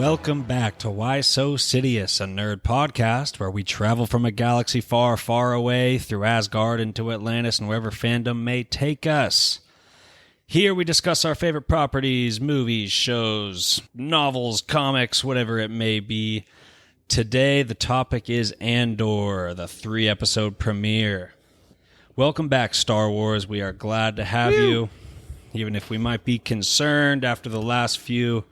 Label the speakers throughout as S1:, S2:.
S1: Welcome back to Why So Sidious, a nerd podcast where we travel from a galaxy far, far away through Asgard into Atlantis and wherever fandom may take us. Here we discuss our favorite properties, movies, shows, novels, comics, whatever it may be. Today the topic is Andor, the 3-episode premiere. Welcome back, Star Wars. We are glad to have you, even if we might be concerned after the last few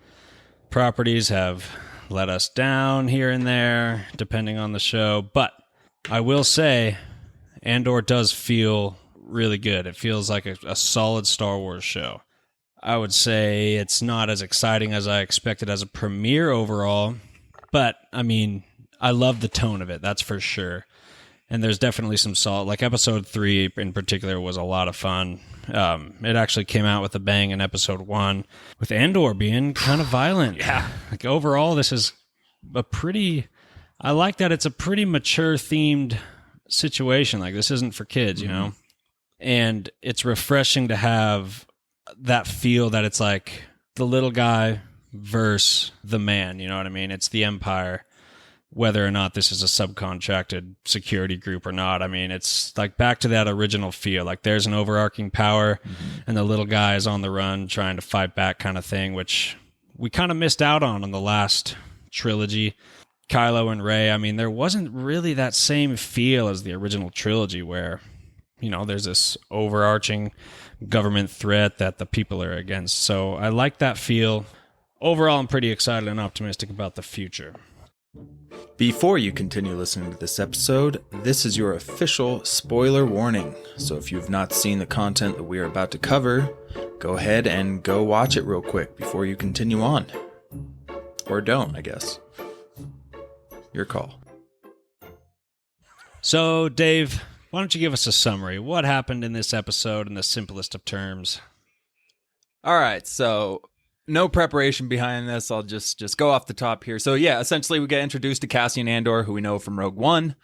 S1: properties have let us down here and there, depending on the show. But I will say, Andor does feel really good. It feels like a solid Star Wars show. I would say it's not as exciting as I expected as a premiere overall, but I mean, I love the tone of it, that's for sure. And there's definitely some solid, like episode 3 in particular was a lot of fun. It actually came out with a bang in episode 1, with Andor being kind of violent.
S2: Yeah.
S1: Like overall, this is I like that it's a pretty mature themed situation. Like this isn't for kids, you know? And it's refreshing to have that feel that it's like the little guy versus the man, you know what I mean? It's the Empire. Whether or not this is a subcontracted security group or not. I mean, it's like back to that original feel. Like there's an overarching power and the little guy is on the run trying to fight back kind of thing, which we kind of missed out on the last trilogy. Kylo and Rey, I mean, there wasn't really that same feel as the original trilogy where, you know, there's this overarching government threat that the people are against. So I like that feel. Overall, I'm pretty excited and optimistic about the future.
S2: Before you continue listening to this episode, this is your official spoiler warning. So if you've not seen the content that we are about to cover, go ahead and go watch it real quick before you continue on. Or don't, I guess. Your call.
S1: So, Dave, why don't you give us a summary? What happened in this episode in the simplest of terms?
S2: All right, so no preparation behind this. I'll just go off the top here. So yeah, essentially we get introduced to Cassian Andor, who we know from Rogue One,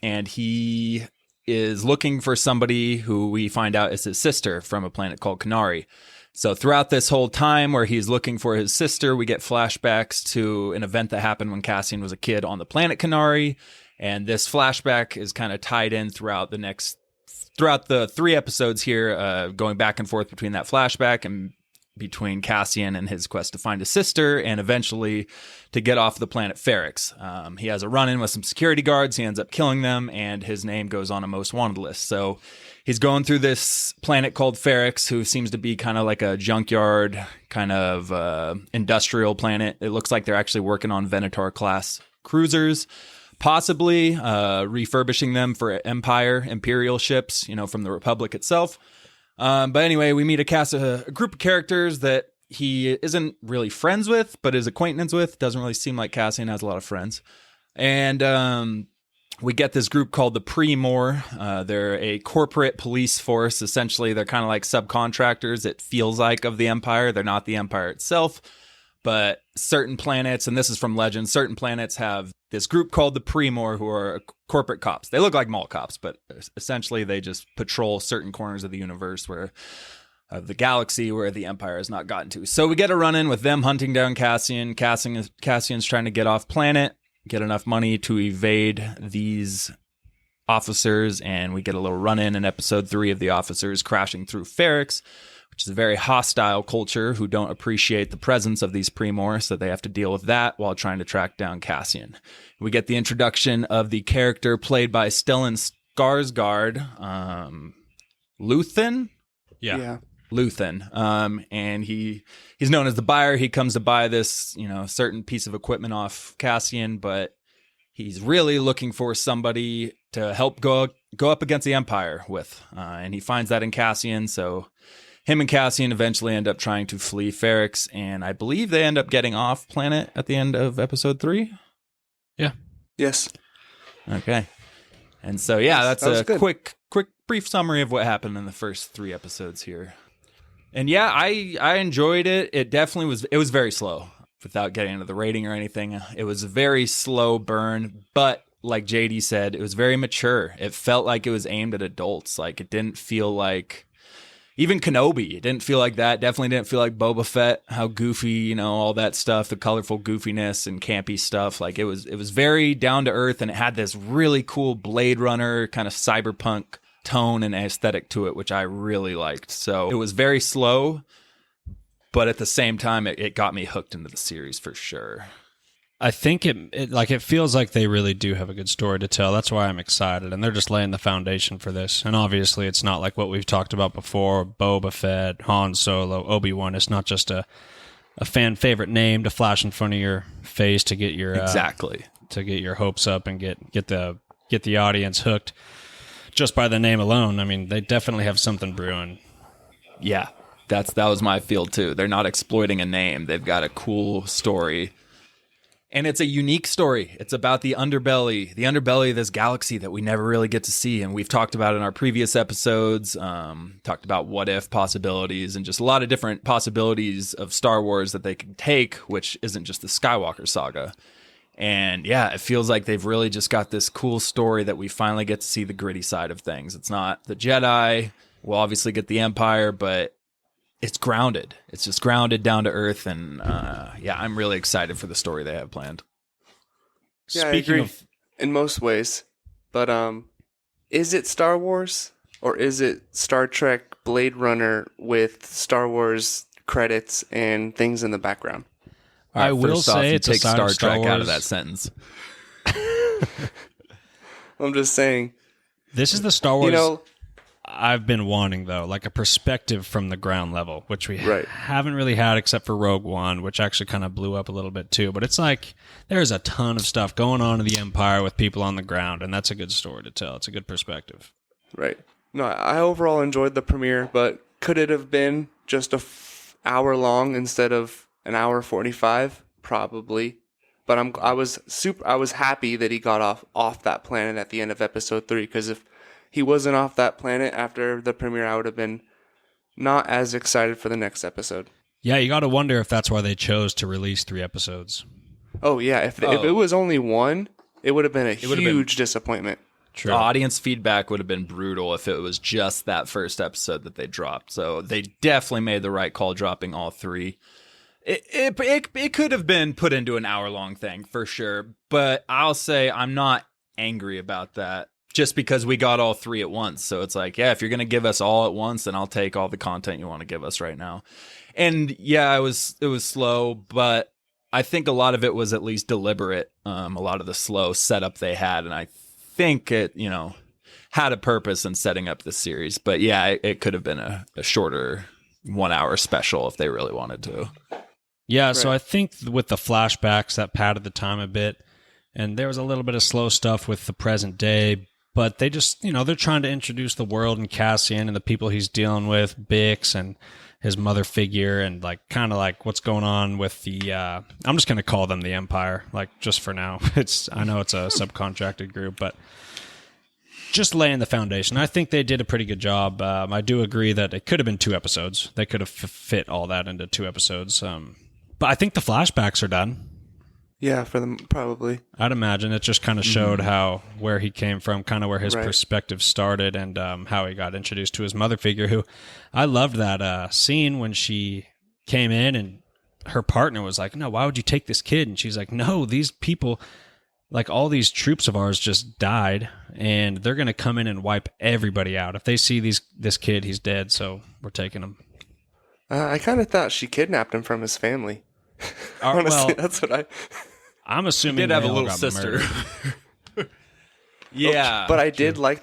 S2: and he is looking for somebody who we find out is his sister from a planet called Kenari. So throughout this whole time where he's looking for his sister, we get flashbacks to an event that happened when Cassian was a kid on the planet Kenari, and this flashback is kind of tied in throughout the 3 episodes here, going back and forth between that flashback and between Cassian and his quest to find his sister and eventually to get off the planet Ferrix. He has a run-in with some security guards. He ends up killing them, and his name goes on a most wanted list. So he's going through this planet called Ferrix, who seems to be kind of like a junkyard, kind of industrial planet. It looks like they're actually working on Venator-class cruisers, possibly refurbishing them for Imperial ships, you know, from the Republic itself. But anyway, we meet a group of characters that he isn't really friends with, but is acquaintance with. Doesn't really seem like Cassian has a lot of friends. And we get this group called the Pre-Mor. They're a corporate police force. Essentially, they're kind of like subcontractors, it feels like, of the Empire. They're not the Empire itself. But certain planets, and this is from Legends, certain planets have this group called the Pre-Mor who are corporate cops. They look like mall cops, but essentially they just patrol certain corners of the universe of the galaxy where the Empire has not gotten to. So we get a run-in with them hunting down Cassian. Cassian's trying to get off planet, get enough money to evade these officers, and we get a little run-in episode 3 of the officers crashing through Ferrix, which is a very hostile culture who don't appreciate the presence of these Pre-Mor, so they have to deal with that while trying to track down Cassian. We get the introduction of the character played by Stellan Skarsgård, Luthen?
S1: Yeah.
S2: Luthen. And he's known as the buyer. He comes to buy this, you know, certain piece of equipment off Cassian, but he's really looking for somebody to help go up against the Empire with. And he finds that in Cassian, so him and Cassian eventually end up trying to flee Ferrix, and I believe they end up getting off planet at the end of episode 3.
S1: Yeah.
S3: Yes.
S2: Okay. And so, yeah, that's a
S3: good.
S2: quick, brief summary of what happened in the first 3 episodes here. And yeah, I enjoyed it. It definitely was very slow without getting into the rating or anything. It was a very slow burn, but like JD said, it was very mature. It felt like it was aimed at adults. Like it didn't feel like, Even Kenobi, it didn't feel like that. Definitely didn't feel like Boba Fett, how goofy, all that stuff, the colorful goofiness and campy stuff. Like it was very down to earth, and it had this really cool Blade Runner kind of cyberpunk tone and aesthetic to it, which I really liked. So it was very slow, but at the same time, it got me hooked into the series for sure.
S1: I think it feels like they really do have a good story to tell. That's why I'm excited, and they're just laying the foundation for this. And obviously, it's not like what we've talked about before: Boba Fett, Han Solo, Obi-Wan. It's not just a fan favorite name to flash in front of your face to get your to get your hopes up and get the audience hooked just by the name alone. I mean, they definitely have something brewing.
S2: Yeah, that was my feel too. They're not exploiting a name; they've got a cool story. And it's a unique story. It's about the underbelly of this galaxy that we never really get to see. And we've talked about in our previous episodes, talked about what if possibilities and just a lot of different possibilities of Star Wars that they can take, which isn't just the Skywalker saga. And yeah, it feels like they've really just got this cool story that we finally get to see the gritty side of things. It's not the Jedi. We'll obviously get the Empire, but it's grounded. It's just grounded down to earth, and I'm really excited for the story they have planned.
S3: Yeah, I agree in most ways, but is it Star Wars or is it Star Trek Blade Runner with Star Wars credits and things in the background?
S1: I will say
S2: it's take Star Trek out of that sentence.
S3: I'm just saying.
S1: This is the Star Wars I've been wanting, though, like a perspective from the ground level, which we haven't really had except for Rogue One, which actually kind of blew up a little bit too. But it's like there's a ton of stuff going on in the Empire with people on the ground, and that's a good story to tell. It's a good perspective.
S3: Right. No, I overall enjoyed the premiere, but could it have been just hour long instead of an hour 45? Probably. But I was happy that he got off that planet at the end of episode 3, because if he wasn't off that planet after the premiere, I would have been not as excited for the next episode.
S1: Yeah, you got to wonder if that's why they chose to release 3 episodes.
S3: Oh, yeah. If it was only one, it would have been a huge disappointment.
S2: True. The audience feedback would have been brutal if it was just that first episode that they dropped. So they definitely made the right call dropping all 3. It could have been put into an hour-long thing, for sure. But I'll say I'm not angry about that. Just because we got all 3 at once. So it's like, yeah, if you're going to give us all at once, then I'll take all the content you want to give us right now. And yeah, it was slow, but I think a lot of it was at least deliberate. A lot of the slow setup they had. And I think it, had a purpose in setting up this series. But yeah, it could have been a shorter 1 hour special if they really wanted to.
S1: Yeah. Right. So I think with the flashbacks that padded the time a bit, and there was a little bit of slow stuff with the present day. But they just, they're trying to introduce the world and Cassian and the people he's dealing with, Bix and his mother figure, and kind of what's going on with the, I'm just going to call them the Empire, just for now. I know it's a subcontracted group, but just laying the foundation. I think they did a pretty good job. I do agree that it could have been 2 episodes. They could have fit all that into 2 episodes. But I think the flashbacks are done.
S3: Yeah, for them, probably.
S1: I'd imagine it just kind of showed where he came from, kind of where his perspective started, and how he got introduced to his mother figure, who I loved that scene when she came in and her partner was like, no, why would you take this kid? And she's like, no, these people, all these troops of ours just died, and they're going to come in and wipe everybody out. If they see this kid, he's dead, so we're taking him.
S3: I kind of thought she kidnapped him from his family. Honestly, that's what
S1: I'm assuming.
S2: He did have a little sister. Yeah,
S3: but I did like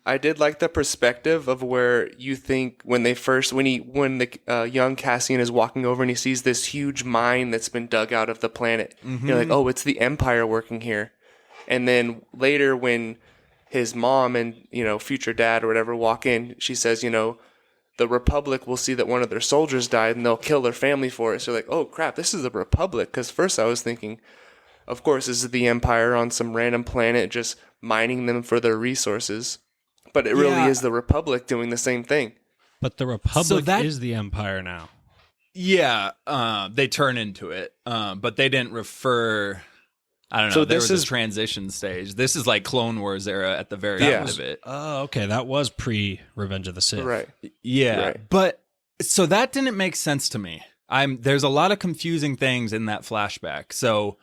S3: the perspective of where you think when the young Cassian is walking over and he sees this huge mine that's been dug out of the planet. Mm-hmm. You're like, oh, it's the Empire working here. And then later when his mom and future dad or whatever walk in, she says, the Republic will see that one of their soldiers died and they'll kill their family for it. So like, oh crap, this is the Republic. Because first I was thinking, of course, this is the Empire on some random planet just mining them for their resources. But it really is the Republic doing the same thing.
S1: But the Republic is the Empire now.
S2: Yeah, they turn into it. But they didn't refer... I don't know.
S3: So
S2: There
S3: this
S2: was
S3: is
S2: a transition stage. This is like Clone Wars era at the very end of it.
S1: Oh, okay. That was pre Revenge of the Sith.
S3: right.
S2: Yeah,
S3: Right.
S2: but so that didn't make sense to me. There's a lot of confusing things in that flashback. So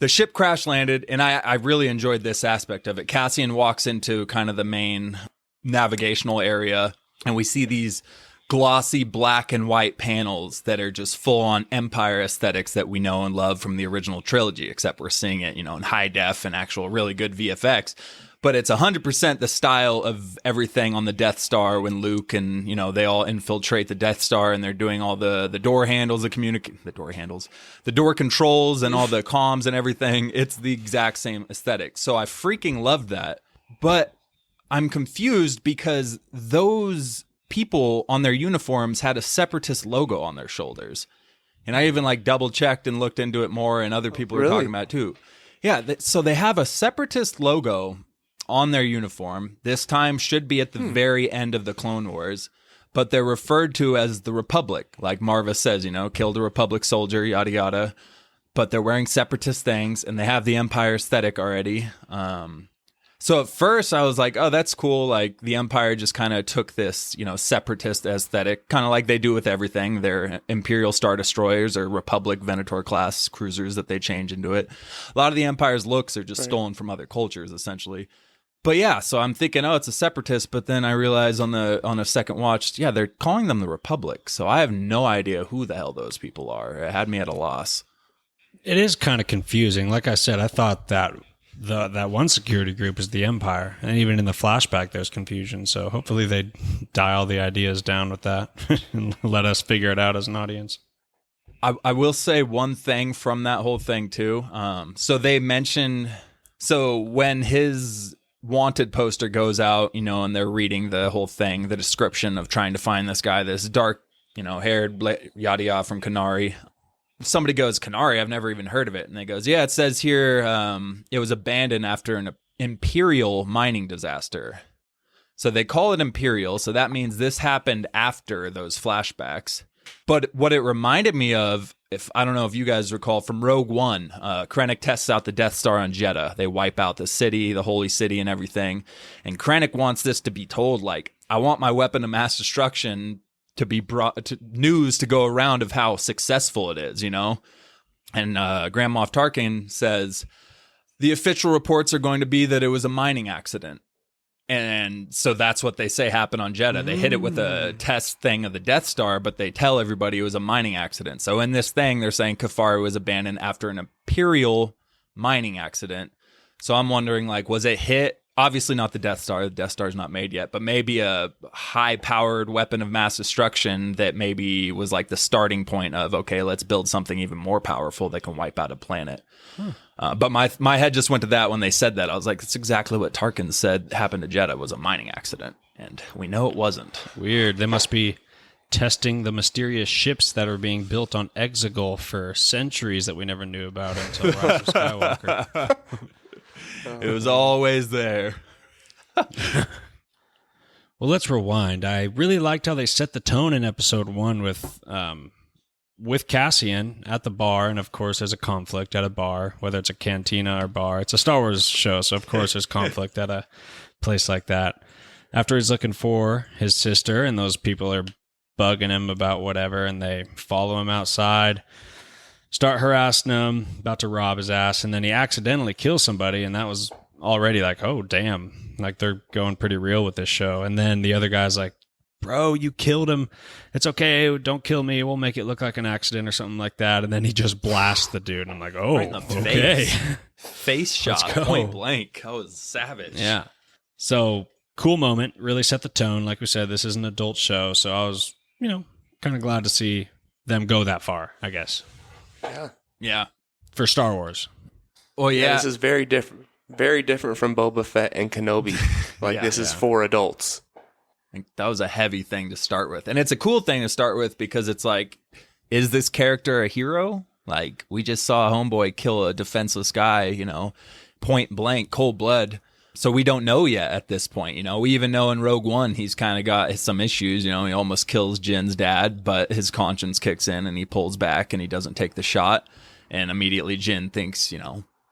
S2: the ship crash landed, and I really enjoyed this aspect of it. Cassian walks into kind of the main navigational area, and we see these glossy black and white panels that are just full on Empire aesthetics that we know and love from the original trilogy, except we're seeing it, in high def and actual really good VFX. But it's 100% the style of everything on the Death Star when Luke and, they all infiltrate the Death Star and they're doing all the door handles, the door controls and all the comms and everything. It's the exact same aesthetic. So I freaking loved that. But I'm confused because those people on their uniforms had a Separatist logo on their shoulders. And I even double checked and looked into it more, and other people were talking about it too. Yeah, so they have a Separatist logo on their uniform. This time should be at the very end of the Clone Wars, but they're referred to as the Republic. Like Marva says, killed a Republic soldier, yada yada. But they're wearing Separatist things, and they have the Empire aesthetic already. So at first I was like, oh, that's cool. Like the Empire just kind of took this, Separatist aesthetic, kind of like they do with everything. Their Imperial Star Destroyers or Republic Venator class cruisers that they change into it. A lot of the Empire's looks are just stolen from other cultures, essentially. But yeah, so I'm thinking, oh, it's a Separatist. But then I realized on a second watch, yeah, they're calling them the Republic. So I have no idea who the hell those people are. It had me at a loss.
S1: It is kind of confusing. Like I said, I thought that that one security group is the Empire, and even in the flashback there's confusion, so hopefully they dial the ideas down with that and let us figure it out as an audience.
S2: I will say one thing from that whole thing too. So they mention, when his wanted poster goes out, and they're reading the whole thing, the description of trying to find this guy, this dark, haired yada yada from Kenari. Somebody goes, Kenari, I've never even heard of it. And they goes, yeah, it says here it was abandoned after an Imperial mining disaster. So they call it Imperial. So that means this happened after those flashbacks. But what it reminded me of, I don't know if you guys recall, from Rogue One, Krennic tests out the Death Star on Jeddah. They wipe out the city, the holy city and everything. And Krennic wants this to be told, I want my weapon of mass destruction to be brought to news to go around of how successful it is, And Grand Moff Tarkin says the official reports are going to be that it was a mining accident. And so that's what they say happened on Jeddah. They hit it with a test thing of the Death Star, but they tell everybody it was a mining accident. So in this thing, they're saying Kafari was abandoned after an Imperial mining accident. So I'm wondering, was it hit? Obviously not the Death Star. The Death Star's not made yet, but maybe a high-powered weapon of mass destruction that maybe was the starting point of, okay, let's build something even more powerful that can wipe out a planet. But my head just went to that when they said that. I was like, that's exactly what Tarkin said happened to Jeddah, was a mining accident. And we know it wasn't.
S1: Weird. They must be testing the mysterious ships that are being built on Exegol for centuries that we never knew about until Rise of Skywalker.
S2: It was always there.
S1: Well, let's rewind. I really liked how they set the tone in episode 1 with Cassian at the bar, and of course there's a conflict at a bar, whether it's a cantina or bar. It's a Star Wars show, so of course there's conflict at a place like that. After he's looking for his sister, and those people are bugging him about whatever, and they follow him outside, start harassing him, about to rob his ass, and then he accidentally kills somebody, and that was already oh, damn. They're going pretty real with this show. And then the other guy's like, bro, you killed him. It's okay. Don't kill me. We'll make it look like an accident or something like that. And then he just blasts the dude. And I'm like, oh,
S2: right in the
S1: okay.
S2: Face shot, point blank. That was savage.
S1: Yeah. So cool moment. Really set the tone. Like we said, this is an adult show. So I was, kind of glad to see them go that far, I guess.
S2: Yeah.
S1: For Star Wars.
S2: Well, yeah.
S3: This is very different. Very different from Boba Fett and Kenobi. This is for adults.
S2: I think that was a heavy thing to start with. And it's a cool thing to start with because it's is this character a hero? We just saw a homeboy kill a defenseless guy, point blank, cold blood. So we don't know yet at this point. We even know in Rogue One, he's kind of got some issues. He almost kills Jin's dad, but his conscience kicks in and he pulls back and he doesn't take the shot. And immediately Jin thinks,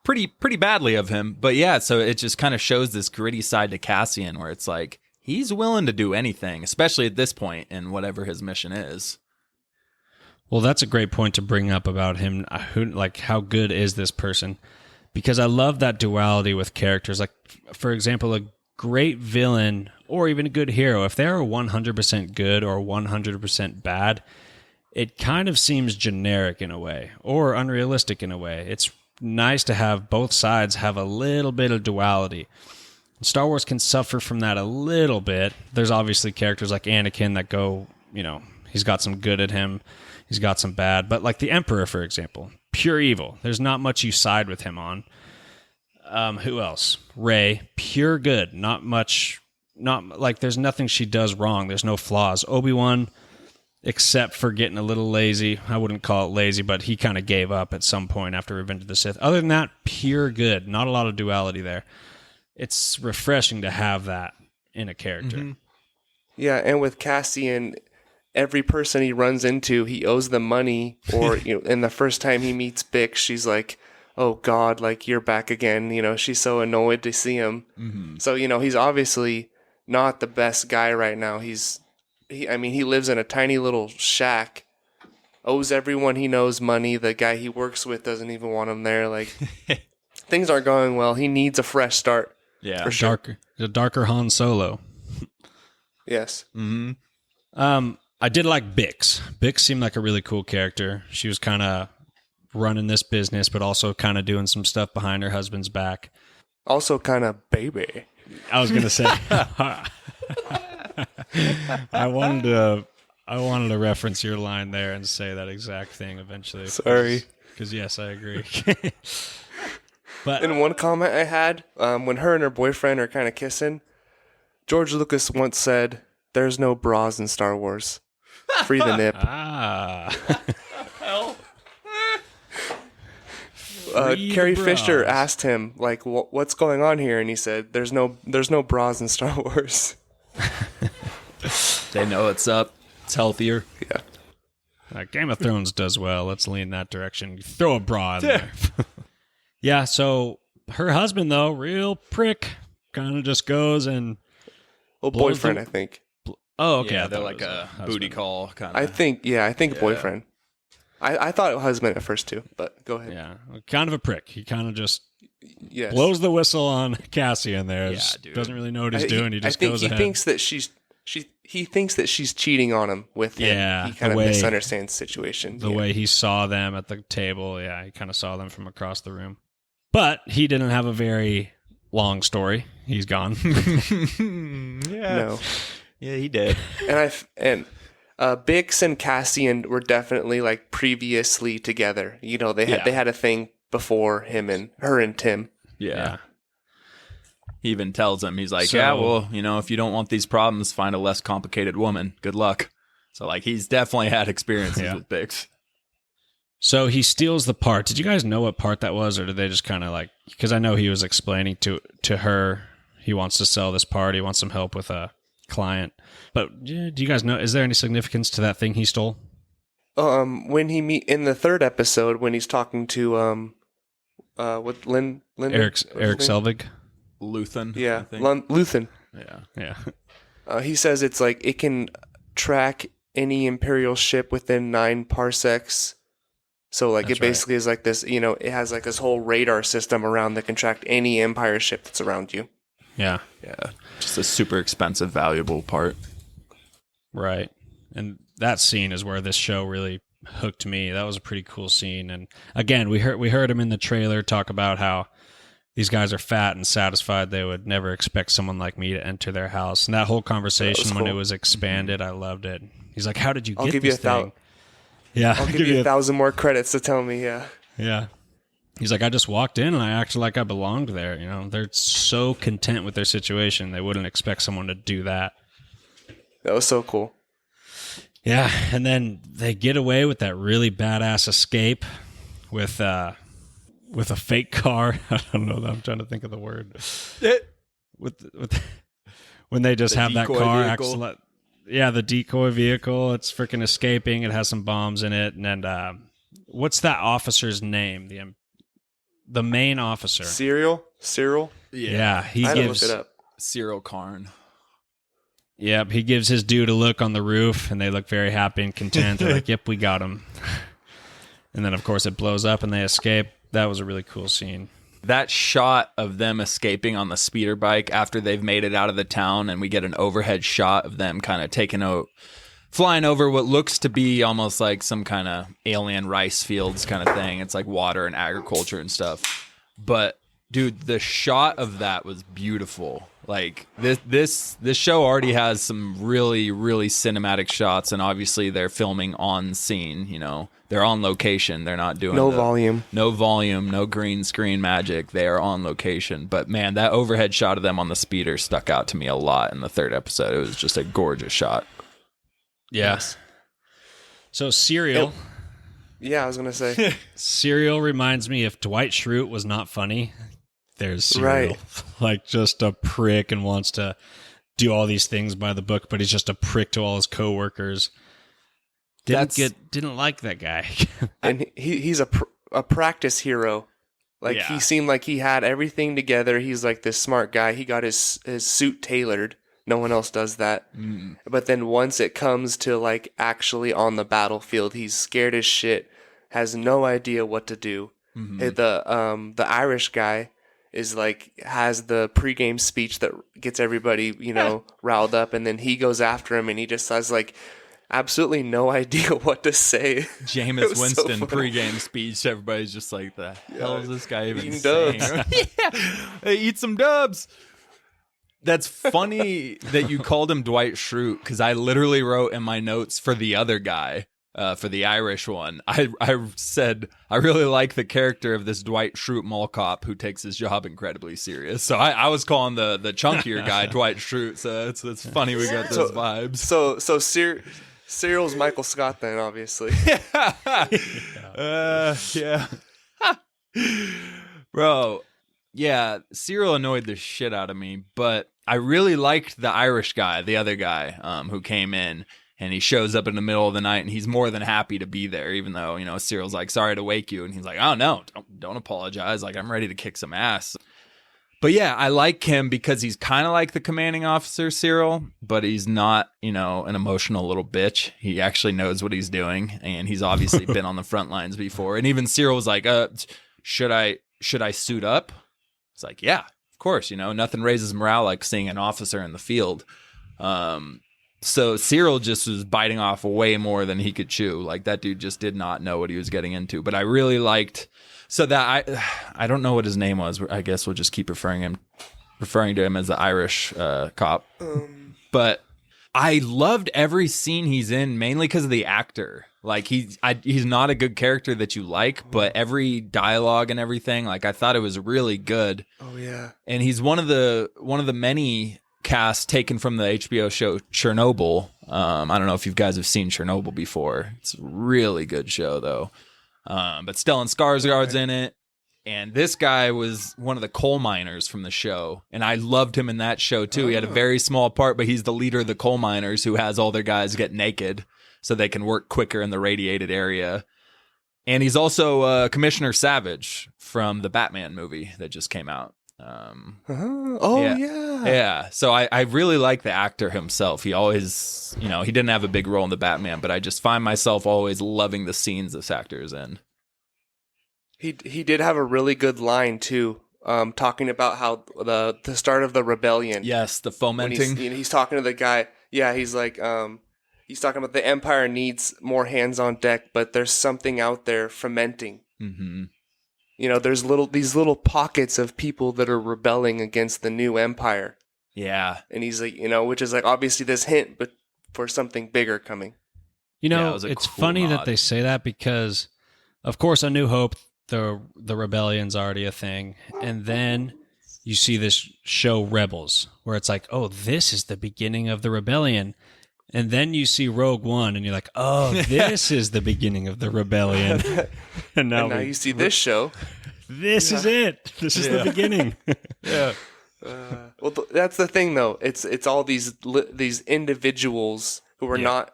S2: pretty badly of him. But yeah, so it just kind of shows this gritty side to Cassian where it's like he's willing to do anything, especially at this point in whatever his mission is.
S1: Well, that's a great point to bring up about him. How good is this person? Because I love that duality with characters. Like, for example, a great villain or even a good hero, if they're 100% good or 100% bad, it kind of seems generic in a way or unrealistic in a way. It's nice to have both sides have a little bit of duality. Star Wars can suffer from that a little bit. There's obviously characters like Anakin that go, he's got some good at him, he's got some bad. But like the Emperor, for example, pure evil. There's not much you side with him on. Who else? Rey, pure good. Not much. Not like there's nothing she does wrong. There's no flaws. Obi-Wan, except for getting a little lazy. I wouldn't call it lazy, but he kind of gave up at some point after Revenge of the Sith. Other than that, pure good. Not a lot of duality there. It's refreshing to have that in a character.
S3: Mm-hmm. Yeah, and with Cassian, every person he runs into, he owes them money. Or, and the first time he meets Bix, she's like, oh, God, like, you're back again. She's so annoyed to see him. Mm-hmm. So, he's obviously not the best guy right now. He lives in a tiny little shack, owes everyone he knows money. The guy he works with doesn't even want him there. Like, things aren't going well. He needs a fresh start.
S2: Yeah,
S3: for sure.
S1: The darker Han Solo.
S3: Yes.
S2: Mm-hmm.
S1: I did like Bix. Bix seemed like a really cool character. She was kind of running this business, but also kind of doing some stuff behind her husband's back.
S3: Also kind of baby.
S1: I was going to say. I wanted to reference your line there and say that exact thing eventually.
S3: Sorry.
S1: Because yes, I agree. But
S3: in one comment I had, when her and her boyfriend are kind of kissing, George Lucas once said, "There's no bras in Star Wars. Free the nip." Carrie Fisher asked him, like, what's going on here? And he said, there's no bras in Star Wars.
S2: They know it's up. It's healthier.
S3: Yeah.
S1: Game of Thrones does well. Let's lean that direction. Throw a bra in there. Yeah, so her husband, though, real prick, kind of just goes and...
S3: Well, boyfriend, I think.
S1: Oh, okay.
S2: Yeah, they're like a booty call kind of.
S3: I think boyfriend. I thought husband at first, too, but go ahead.
S1: Yeah, kind of a prick. He kind of just
S3: yes.
S1: blows the whistle on Cassian there.
S2: Yeah, dude.
S1: Doesn't really know what he's doing. He just
S3: I think
S1: goes
S3: he
S1: ahead.
S3: thinks that he thinks that she's cheating on him with him.
S1: Yeah,
S3: he kind of misunderstands the situation.
S1: The way he saw them at the table, yeah, he kind of saw them from across the room. But he didn't have a very long story. He's gone.
S3: No.
S2: Yeah, he did.
S3: And Bix and Cassian were definitely like previously together. They had a thing before her and Tim.
S2: Yeah. He even tells him, he's like, if you don't want these problems, find a less complicated woman. Good luck. So like he's definitely had experiences with Bix.
S1: So he steals the part. Did you guys know what part that was, or did they just kind of like? Because I know he was explaining to her he wants to sell this part. He wants some help with a client. But do you guys know? Is there any significance to that thing he stole?
S3: When he in the third episode when he's talking to with Lynn
S1: Eric Selvig,
S2: Luthen.
S3: Yeah,
S2: I think.
S3: Luthen.
S1: Yeah.
S3: He says it's like it can track any Imperial ship within 9 parsecs. So like
S1: That's
S3: it basically is like this, it has like this whole radar system around that can track any Empire ship that's around you.
S1: Yeah.
S2: Yeah. Just a super expensive, valuable part.
S1: Right. And that scene is where this show really hooked me. That was a pretty cool scene. And again, we heard him in the trailer talk about how these guys are fat and satisfied. They would never expect someone like me to enter their house. And that whole conversation when it was expanded, I loved it. He's like, how did you get this thing? Yeah.
S3: I'll give you 1,000 more credits to tell me, yeah.
S1: Yeah. He's like, I just walked in and I acted like I belonged there. They're so content with their situation. They wouldn't expect someone to do that.
S3: That was so cool.
S1: Yeah. And then they get away with that really badass escape with a fake car. I don't know. I'm trying to think of the word. with when they just have that car. The decoy vehicle. It's freaking escaping. It has some bombs in it. And then, what's that officer's name? the main officer.
S3: Cyril.
S1: Yeah, he
S3: I had to
S1: gives.
S3: look it up.
S2: Cyril Karn.
S1: Yep, he gives his dude a look on the roof, and they look very happy and content. They're like, "Yep, we got him." And then, of course, it blows up, and they escape. That was a really cool scene.
S2: That shot of them escaping on the speeder bike after they've made it out of the town, and we get an overhead shot of them kind of flying over what looks to be almost like some kind of alien rice fields kind of thing. It's like water and agriculture and stuff. But dude, the shot of that was beautiful. Like this show already has some really, really cinematic shots, and obviously they're filming on scene. You know, they're on location. They're not doing
S3: No volume,
S2: no green screen magic. They are on location. But man, that overhead shot of them on the speeder stuck out to me a lot in the third episode. It was just a gorgeous shot.
S1: Yes. So Serial.
S3: Yeah, I was gonna say.
S1: Serial reminds me if Dwight Schrute was not funny, there's Serial.
S3: Right.
S1: Like just a prick and wants to do all these things by the book, but he's just a prick to all his coworkers. Didn't like that guy.
S3: And he's a practice hero. Like he seemed like he had everything together. He's like this smart guy. He got his suit tailored. No one else does that. But then once it comes to like actually on the battlefield, he's scared as shit, has no idea what to do. The Irish guy is like has the pregame speech that gets everybody, riled up, and then he goes after him and he just has like absolutely no idea what to say.
S2: Jameis Winston pregame speech. Everybody's just like, the hell is this guy even
S3: eating
S2: saying?
S3: dubs.
S2: Hey, eat some dubs. That's funny that you called him Dwight Schrute, because I literally wrote in my notes for the other guy, for the Irish one, I said, I really like the character of this Dwight Schrute mall cop who takes his job incredibly serious. So I was calling the chunkier guy Dwight Schrute, so it's funny we got those vibes.
S3: So Cyril's Michael Scott then, obviously.
S2: Yeah. Bro, yeah, Cyril annoyed the shit out of me, but I really liked the Irish guy, the other guy, who came in, and he shows up in the middle of the night, and he's more than happy to be there, even though, Cyril's like, sorry to wake you, and he's like, oh no, don't apologize, like, I'm ready to kick some ass. But yeah, I like him because he's kind of like the commanding officer, Cyril, but he's not, an emotional little bitch. He actually knows what he's doing, and he's obviously been on the front lines before. And even Cyril was like, should I suit up? It's like, yeah, of course, nothing raises morale like seeing an officer in the field. So Cyril just was biting off way more than he could chew. Like that dude just did not know what he was getting into. But I really liked, so that I don't know what his name was. I guess we'll just keep referring to him as the Irish cop. But I loved every scene he's in, mainly because of the actor. Like he's not a good character that you like, but every dialogue and everything, like I thought it was really good.
S3: Oh yeah.
S2: And he's one of the many casts taken from the HBO show Chernobyl. I don't know if you guys have seen Chernobyl before. It's a really good show though. But Stellan Skarsgård's in it. And this guy was one of the coal miners from the show. And I loved him in that show too. He had a very small part, but he's the leader of the coal miners who has all their guys get naked so they can work quicker in the radiated area. And he's also Commissioner Savage from the Batman movie that just came out. Yeah. So I really like the actor himself. He always, he didn't have a big role in the Batman, but I just find myself always loving the scenes this actor is in.
S3: He did have a really good line too, talking about how the start of the rebellion.
S2: Yes, the fomenting.
S3: He's talking to the guy. Yeah, he's like, he's talking about the Empire needs more hands on deck, but there's something out there fermenting.
S2: Mm-hmm.
S3: There's these little pockets of people that are rebelling against the new Empire.
S2: Yeah,
S3: and he's like, which is like obviously this hint, but for something bigger coming.
S1: It's cool funny that they say that because, of course, A New Hope. The rebellion's already a thing, and then you see this show Rebels where it's like, oh, this is the beginning of the rebellion, and then you see Rogue One and you're like, oh, this is the beginning of the rebellion. and now
S3: you see this show.
S1: This is it. This is the beginning.
S2: Yeah.
S3: Well, that's the thing though. It's all these individuals who are not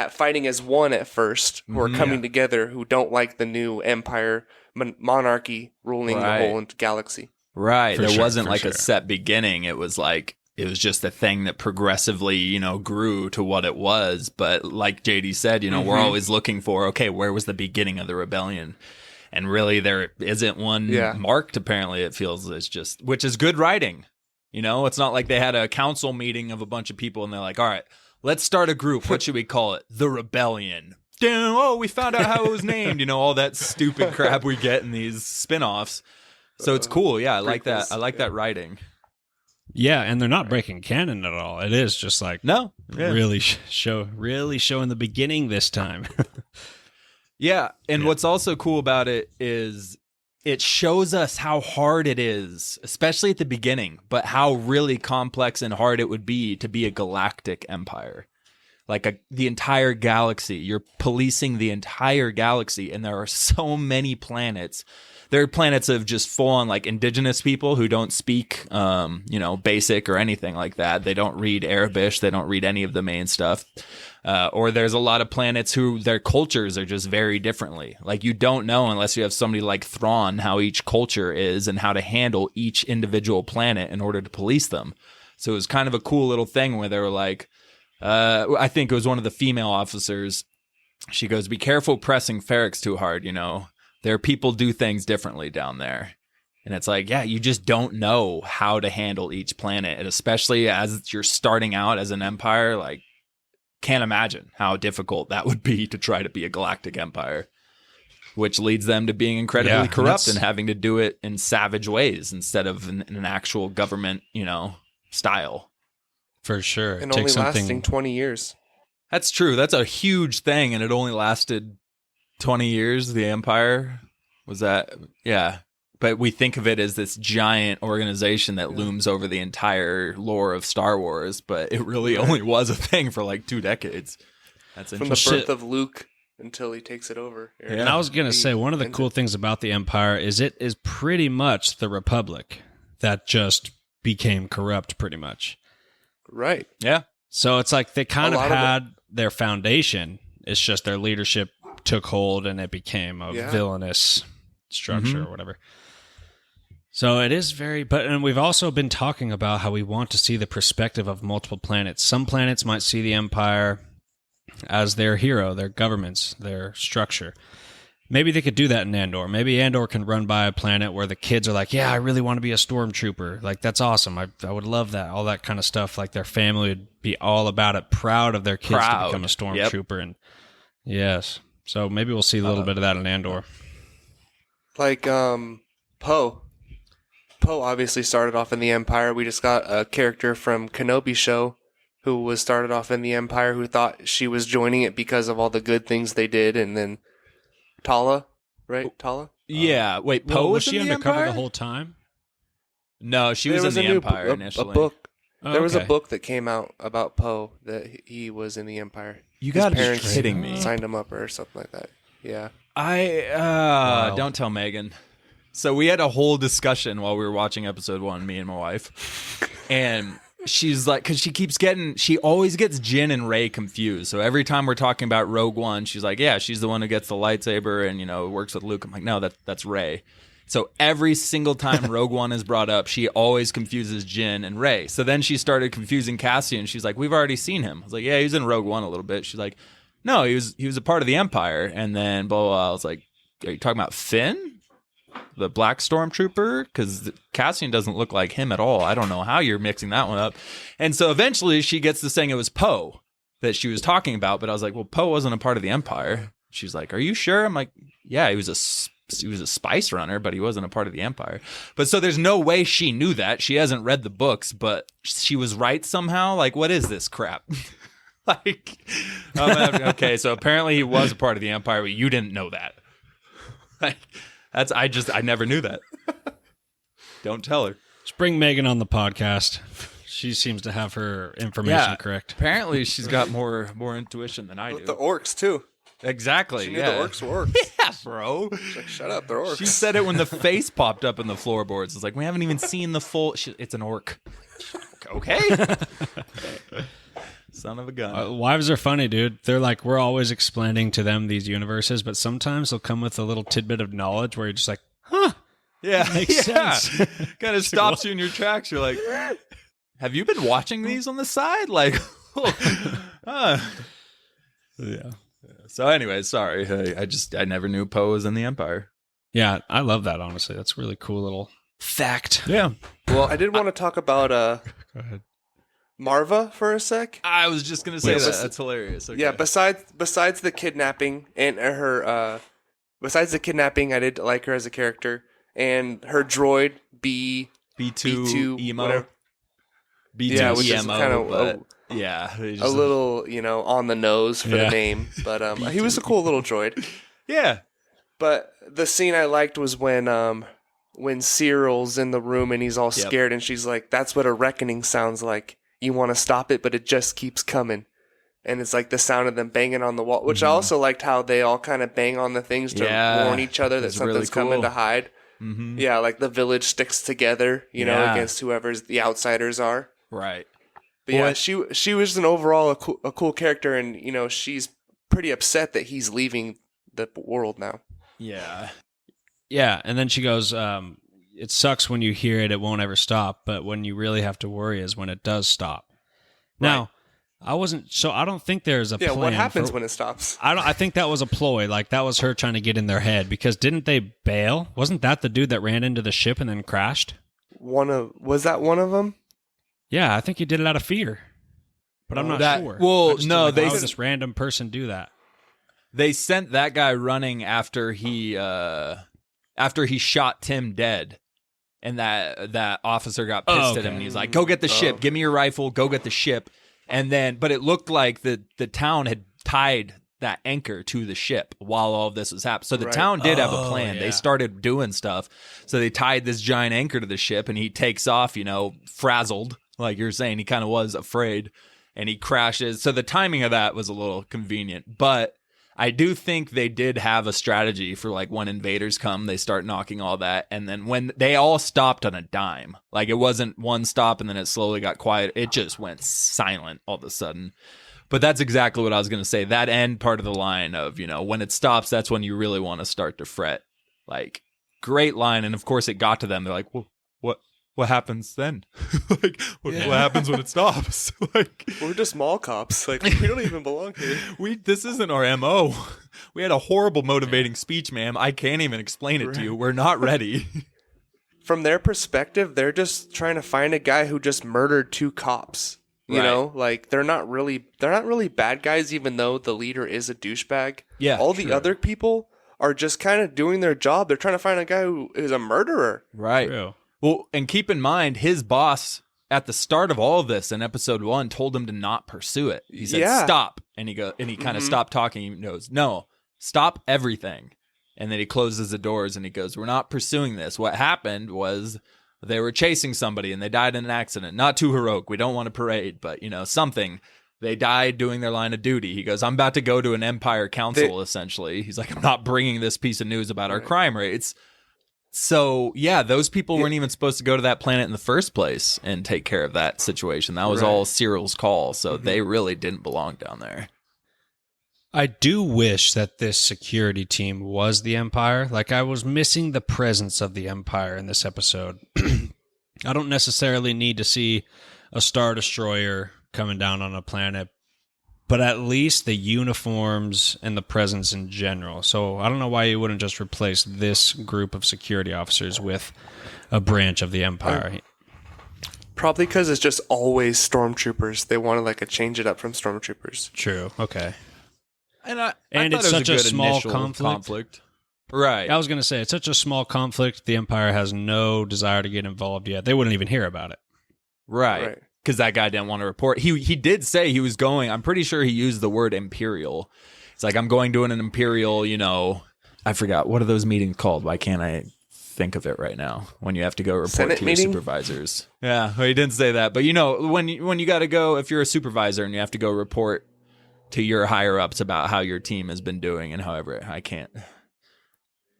S3: fighting as one at first, who are coming together, who don't like the new Empire, monarchy ruling
S2: Right.
S3: the whole galaxy.
S2: Right.
S1: For
S2: There
S1: sure,
S2: wasn't
S1: for
S2: like
S1: sure.
S2: a set beginning. It was just a thing that progressively, grew to what it was. But like JD said, we're always looking for, okay, where was the beginning of the rebellion? And really there isn't one
S3: Yeah.
S2: marked, apparently. It feels it's just, which is good writing. It's not like they had a council meeting of a bunch of people and they're like, all right, let's start a group. What should we call it? The Rebellion. Damn, oh, we found out how it was named. All that stupid crap we get in these spin-offs. So it's cool. Yeah, I like that. I like that writing.
S1: Yeah, and they're not breaking canon at all. It is just like
S2: No. Yeah.
S1: really showing the beginning this time.
S2: Yeah, and what's also cool about it is it shows us how hard it is, especially at the beginning, but how really complex and hard it would be to be a galactic empire. Like the entire galaxy. You're policing the entire galaxy, and there are so many planets. There are planets of just full-on like indigenous people who don't speak, basic or anything like that. They don't read Arabic. They don't read any of the main stuff. Or there's a lot of planets who their cultures are just very differently. Like you don't know unless you have somebody like Thrawn how each culture is and how to handle each individual planet in order to police them. So it was kind of a cool little thing where they were like, I think it was one of the female officers. She goes, "Be careful pressing Ferrix too hard, There are people do things differently down there." And it's like, yeah, you just don't know how to handle each planet. And especially as you're starting out as an empire, like, can't imagine how difficult that would be to try to be a galactic empire, which leads them to being incredibly corrupt and having to do it in savage ways instead of in an actual government, style.
S1: For sure.
S3: And only lasting 20 years.
S2: That's true. That's a huge thing. And it only lasted 20 years. The empire was that. Yeah. But we think of it as this giant organization that looms over the entire lore of Star Wars, but it really only was a thing for like 2 decades. That's
S3: From the
S2: interesting.
S3: birth of Luke until he takes it over.
S1: And I was going to say, one of the cool things about the Empire is it is pretty much the Republic that just became corrupt pretty much.
S3: Right.
S2: Yeah.
S1: So it's like they kind
S3: A
S1: of
S3: lot of
S1: had their foundation. It's just their leadership took hold and it became a villainous structure or whatever. So it is and we've also been talking about how we want to see the perspective of multiple planets. Some planets might see the Empire as their hero, their governments, their structure. Maybe they could do that in Andor. Maybe Andor can run by a planet where the kids are like, yeah, I really want to be a stormtrooper. Like, that's awesome. I would love that. All that kind of stuff. Like, their family would be all about it, proud of their kids to become a stormtrooper. And yes. So maybe we'll see a little bit of that in Andor.
S3: Like, Poe. Poe obviously started off in the Empire. We just got a character from Kenobi show who was started off in the Empire who thought she was joining it because of all the good things they did, and then Tala, right? Tala?
S2: Yeah. Wait, Poe
S1: was she
S2: in the
S1: undercover
S2: Empire?
S1: the whole time?
S2: No, she
S3: There
S2: was in the
S3: a new
S2: Empire
S3: a
S2: initially.
S3: book.
S1: Oh,
S3: There was a
S1: okay.
S3: book that came out about Poe that he was in the Empire.
S2: You
S3: His
S2: gotta be
S3: parents
S2: kidding me.
S3: signed him up or something like that. Yeah.
S2: Wow. Don't tell Megan. So we had a whole discussion while we were watching episode 1, me and my wife. And she's like, because she always gets Jyn and Rey confused. So every time we're talking about Rogue One, she's like, yeah, she's the one who gets the lightsaber and, works with Luke. I'm like, no, that's Rey. So every single time Rogue One is brought up, she always confuses Jyn and Rey. So then she started confusing Cassian. She's like, we've already seen him. I was like, yeah, he was in Rogue One a little bit. She's like, no, he was a part of the Empire. And then blah, blah, blah. I was like, are you talking about Finn? The Black Stormtrooper? Because Cassian doesn't look like him at all. I don't know how you're mixing that one up. And so eventually she gets to saying it was Poe that she was talking about. But I was like, well, Poe wasn't a part of the Empire. She's like, are you sure? I'm like, yeah, he was a spice runner, but he wasn't a part of the Empire. But so there's no way she knew that. She hasn't read the books, but she was right somehow. Like, what is this crap? Like, okay, so apparently he was a part of the Empire, but you didn't know that. Like, I never knew that. Don't tell her.
S1: Just bring Megan on the podcast. She seems to have her information correct.
S2: Apparently she's got more intuition than I do.
S3: With the orcs, too.
S2: Exactly.
S3: She knew
S2: yeah.
S3: the orcs were orcs.
S2: Yeah, bro.
S3: She's like, shut up, they're orcs.
S2: She said it when the face popped up in the floorboards. It's like, we haven't even seen the full... it's an orc. Okay. Son of a gun.
S1: Wives are funny, dude. They're like, we're always explaining to them these universes, but sometimes they'll come with a little tidbit of knowledge where you're just like, huh.
S2: Yeah.
S1: Makes sense.
S2: Kind of stops you in your tracks. You're like, have you been watching these on the side? Like,
S1: Yeah.
S2: So anyway, sorry. I never knew Poe was in the Empire.
S1: Yeah, I love that, honestly. That's a really cool little fact.
S2: Yeah. Well,
S3: I did want to talk about
S1: Go ahead.
S3: Marva for a sec.
S2: I was just going to say
S3: Yeah,
S2: that. That's hilarious. Okay.
S3: Yeah, besides the kidnapping and besides the kidnapping, I did like her as a character, and her droid
S2: B2 emo.
S3: whatever.
S2: B2
S3: Yeah, which is
S2: emo,
S3: kind of
S2: but yeah.
S3: a little, on the nose for the name, but he was a cool little droid.
S2: Yeah.
S3: But the scene I liked was when Cyril's in the room and he's all scared, and she's like, "That's what a reckoning sounds like. You want to stop it, but it just keeps coming." And it's like the sound of them banging on the wall, which I also liked how they all kind of bang on the things to warn each other that something's
S2: really cool.
S3: coming to hide.
S2: Mm-hmm.
S3: Yeah, like the village sticks together, against whoever's the outsiders are.
S2: Right.
S3: But yeah, she was an overall a cool character, and she's pretty upset that he's leaving the world now.
S2: Yeah.
S1: Yeah, and then she goes, it sucks when you hear it won't ever stop, but when you really have to worry is when it does stop. Now, I don't think there's a plan.
S3: Yeah, what happens when it stops?
S1: I think that was a ploy. Like, that was her trying to get in their head, because didn't they bail? Wasn't that the dude that ran into the ship and then crashed?
S3: Was that one of them?
S1: Yeah, I think he did it out of fear. But I'm not sure.
S2: Well,
S1: why would this random person do that?
S2: They sent that guy running after he shot Tim dead. And that officer got pissed at him, and he's like, "Go get the ship. Give me your rifle. Go get the ship." And then, but it looked like the town had tied that anchor to the ship while all of this was happening. So the town did have a plan. Yeah. They started doing stuff. So they tied this giant anchor to the ship, and he takes off, frazzled, like you're saying. He kind of was afraid, and he crashes. So the timing of that was a little convenient, but I do think they did have a strategy for, like, when invaders come, they start knocking all that. And then when they all stopped on a dime, like, it wasn't one stop and then it slowly got quiet. It just went silent all of a sudden. But that's exactly what I was going to say. That end part of the line of, when it stops, that's when you really want to start to fret. Like, great line. And of course it got to them. They're like, well, what happens then? Like, what happens when it stops? Like,
S3: we're just mall cops. Like, we don't even belong here.
S2: This isn't our MO. We had a horrible motivating speech, ma'am. I can't even explain it to you. We're not ready.
S3: From their perspective, they're just trying to find a guy who just murdered 2 cops. You know, like, they're not really bad guys, even though the leader is a douchebag.
S2: Yeah,
S3: all the other people are just kind of doing their job. They're trying to find a guy who is a murderer.
S2: Right.
S1: True.
S2: Well, and keep in mind, his boss at the start of all of this in episode 1 told him to not pursue it. He said, "Stop," and he kind of stopped talking. He goes, "No, stop everything." And then he closes the doors and he goes, "We're not pursuing this. What happened was they were chasing somebody and they died in an accident. Not too heroic. We don't want to parade, but something. They died doing their line of duty." He goes, "I'm about to go to an Empire Council." Essentially, he's like, "I'm not bringing this piece of news about our crime rates." So, yeah, those people weren't even supposed to go to that planet in the first place and take care of that situation. That was all Cyril's call, so they really didn't belong down there.
S1: I do wish that this security team was the Empire. Like, I was missing the presence of the Empire in this episode. I don't necessarily need to see a Star Destroyer coming down on a planet, but at least the uniforms and the presence in general. So I don't know why you wouldn't just replace this group of security officers with a branch of the Empire.
S3: Probably because it's just always stormtroopers. They wanted to change it up from stormtroopers.
S1: True. Okay.
S2: And I
S1: and
S2: thought
S1: it's
S2: it was
S1: such
S2: a
S1: a
S2: good
S1: small
S2: initial
S1: conflict.
S2: Right.
S1: I was going to say, it's such a small conflict. The Empire has no desire to get involved yet. They wouldn't even hear about it.
S2: Right. Because that guy didn't want to report. He did say he was going. I'm pretty sure he used the word Imperial. It's like, "I'm going to an Imperial, I forgot. What are those meetings called? Why can't I think of it right now? When you have to go report
S3: Senate
S2: to
S3: meeting?
S2: your supervisors. Yeah, well, he didn't say that. But, when you got to go, if you're a supervisor and you have to go report to your higher-ups about how your team has been doing and however, I can't.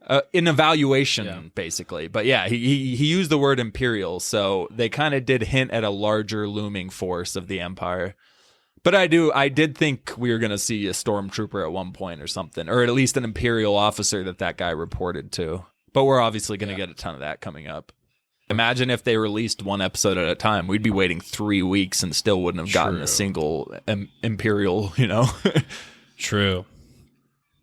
S2: An evaluation, basically. But yeah, he used the word Imperial, so they kind of did hint at a larger looming force of the Empire. But I did think we were going to see a stormtrooper at one point or something, or at least an Imperial officer that guy reported to. But we're obviously going to get a ton of that coming up. Imagine if they released one episode at a time. We'd be waiting 3 weeks and still wouldn't have gotten a single Imperial,
S1: True.